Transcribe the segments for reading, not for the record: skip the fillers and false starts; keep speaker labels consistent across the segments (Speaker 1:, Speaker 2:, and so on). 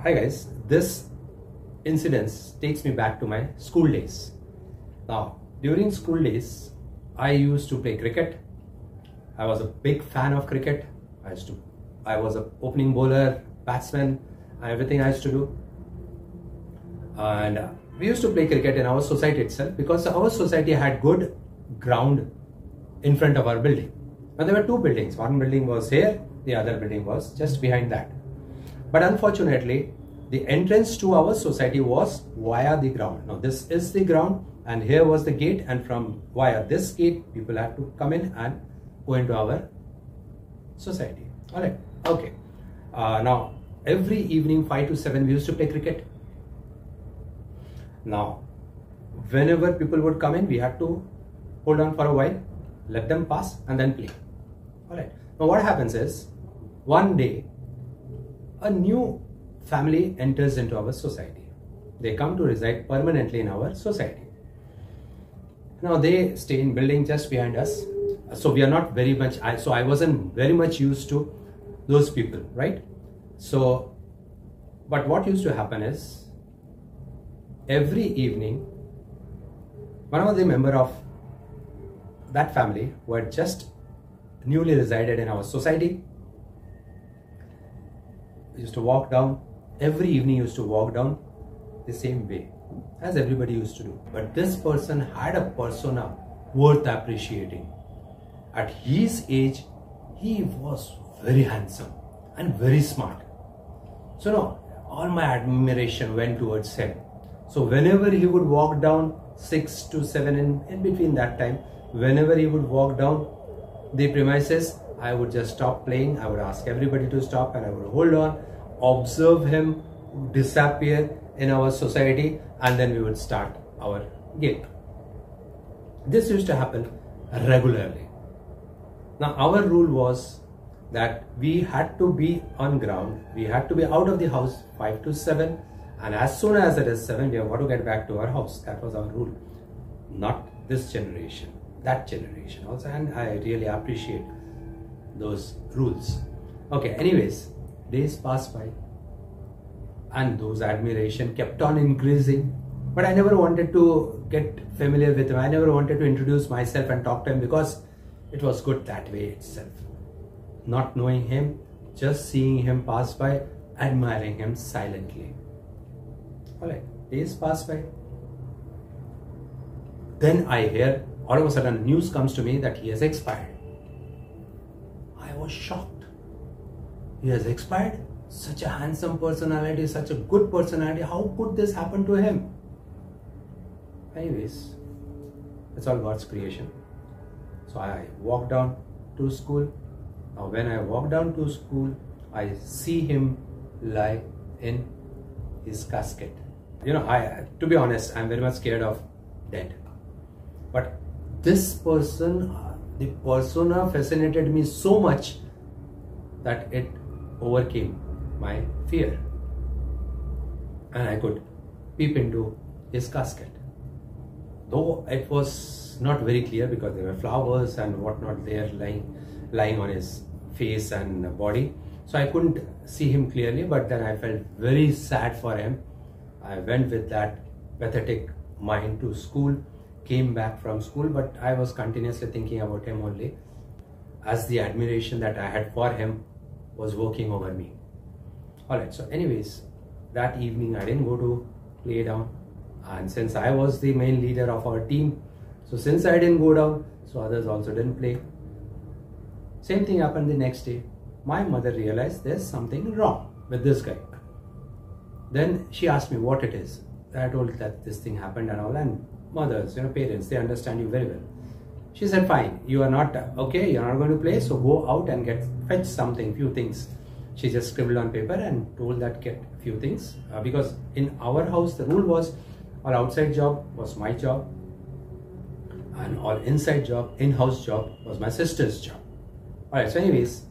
Speaker 1: Hi guys, this incident takes me back to my school days. Now, during school days, I used to play cricket. I was a big fan of cricket. I was an opening bowler, batsman, everything I used to do. And we used to play cricket in our society itself because our society had good ground in front of our building. Now there were two buildings. One building was here, the other building was just behind that. But unfortunately, the entrance to our society was via the ground. Now this is the ground and here was the gate, and from via this gate, people had to come in and go into our society. Alright, okay. Now every evening 5 to 7 we used to play cricket. Now whenever people would come in, we had to hold on for a while, let them pass and then play. Alright. Now what happens is, one day a new family enters into our society. They come to reside permanently in our society. Now they stay in building just behind us. So we are not very much, I wasn't very much used to those people, right? So, but what used to happen is, every evening, one of the member of that family who had just newly resided in our society used to walk down, every evening used to walk down the same way as everybody used to do. But this person had a persona worth appreciating. At his age, he was very handsome and very smart. So now, all my admiration went towards him. So whenever he would walk down 6 to 7 in between that time, whenever he would walk down the premises, I would just stop playing. I would ask everybody to stop and I would hold on, observe him disappear in our society, and then we would start our game. This used to happen regularly. Now our rule was that we had to be on ground, we had to be out of the house 5 to 7, and as soon as it is 7, we have got to get back to our house. That was our rule. Not this generation, that generation also, and I really appreciate those rules. Okay, anyways, days passed by and those admiration kept on increasing, but I never wanted to get familiar with him. I never wanted to introduce myself and talk to him because it was good that way itself. Not knowing him, just seeing him pass by, admiring him silently. Alright, days pass by. Then I hear, all of a sudden news comes to me that he has expired. I was shocked. He has expired? Such a handsome personality, such a good personality. How could this happen to him? Anyways, it's all God's creation. So I walked down to school. Now when I walk down to school, I see him lie in his casket. You know, to be honest, I'm very much scared of death. But this person, the persona fascinated me so much that it overcame my fear. And I could peep into his casket. Though it was not very clear because there were flowers and whatnot there lying on his face and body. So I couldn't see him clearly, but then I felt very sad for him. I went with that pathetic mind to school, came back from school, but I was continuously thinking about him only, as the admiration that I had for him was working over me. Alright, so anyways, that evening I didn't go to play down, and since I was the main leader of our team, so since I didn't go down, so others also didn't play. Same thing happened the next day. My mother realized there's something wrong with this guy. Then she asked me what it is. I told that this thing happened and all, and mothers, parents, they understand you very well. She said, fine, you are not okay, you're not going to play, so go out and fetch something, few things. She just scribbled on paper and told that get few things, because in our house the rule was all outside job was my job and all inside job, in-house job was my sister's job. Alright, so anyways,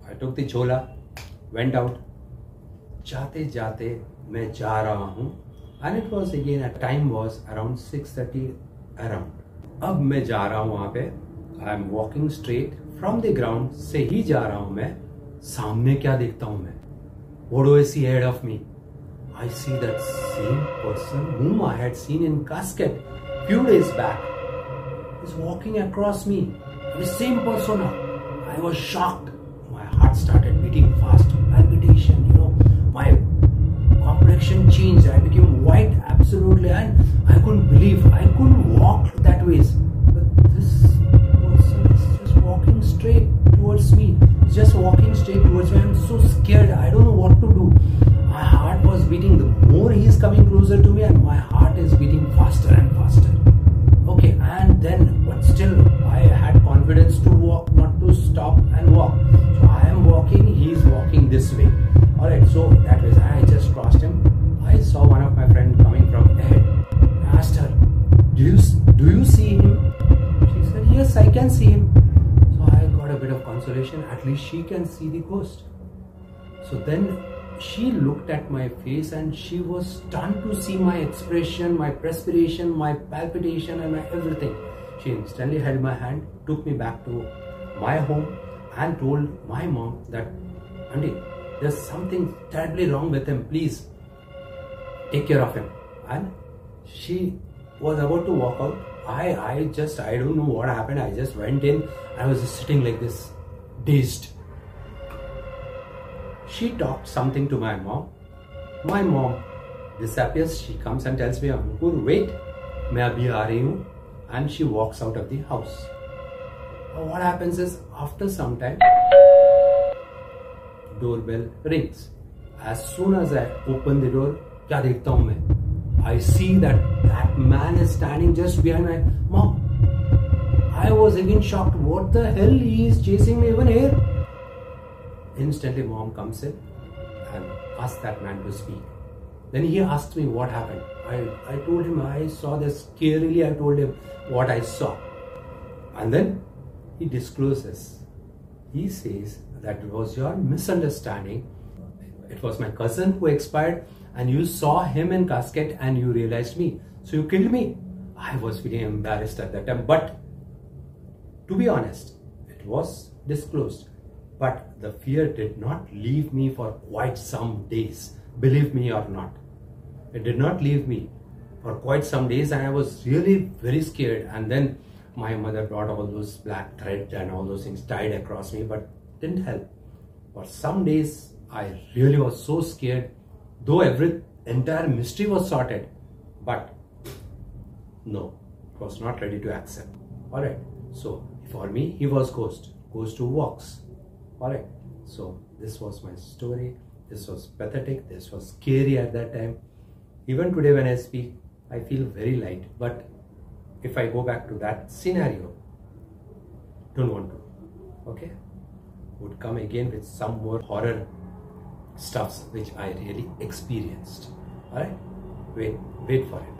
Speaker 1: I took the chola, went out. Jate jate मैं जा रहा हूँ, and it was again at time was around 6:30 around. अब मैं जा रहा हूँ वहाँ पे, I am walking straight from the ground से ही जा रहा हूँ मैं, सामने क्या देखता हूँ मैं, what do I see ahead of me? I see that same person whom I had seen in casket few days back is walking across me. The same persona. I was shocked. My heart started beating fast. Palpitation, my complexion changed. I became white absolutely, and I couldn't believe I couldn't walk that ways. But this person is just walking straight towards me. He's just walking straight towards me. I'm so scared. I don't know what to do. My heart was beating. The more he is coming closer to me, and my heart is beating faster and faster. Okay, and then, but still, I had confidence to walk, not to stop and walk. So I am walking, he is walking this way. Alright, so that was, I just crossed him. I saw one of my friends coming from ahead. I asked her, do you see him? She said, yes, I can see him. So I got a bit of consolation. At least she can see the ghost. So then she looked at my face and she was stunned to see my expression, my perspiration, my palpitation and my everything. She instantly held my hand, took me back to my home and told my mom that, Auntie, there's something terribly wrong with him. Please take care of him. And she was about to walk out. I don't know what happened. I just went in. I was just sitting like this, dazed. She talked something to my mom. My mom disappears. She comes and tells me, Ankur, wait, मैं अभी आ रही हूँ. And she walks out of the house. What happens is, after some time, doorbell rings. As soon as I open the door, क्या देखता हूँ मैं? I see that man is standing just behind my mom. I was again shocked. What the hell? He is chasing me even here. Instantly, mom comes in and asks that man to speak. Then he asked me what happened. I told him I saw this scarily. I told him what I saw. And then he discloses. He says that it was your misunderstanding. It was my cousin who expired and you saw him in casket and you realized me. So you killed me. I was feeling embarrassed at that time. But to be honest, it was disclosed. But the fear did not leave me for quite some days. Believe me or not. It did not leave me for quite some days and I was really very scared. And then my mother brought all those black thread and all those things tied across me, but didn't help. For some days, I really was so scared, though entire mystery was sorted, but no, it was not ready to accept. Alright, so for me, he was ghost who walks. Alright, so this was my story. This was pathetic, this was scary at that time. Even today when I speak, I feel very light, but if I go back to that scenario, don't want to, okay? Would come again with some more horror stuffs which I really experienced. Alright, wait for it.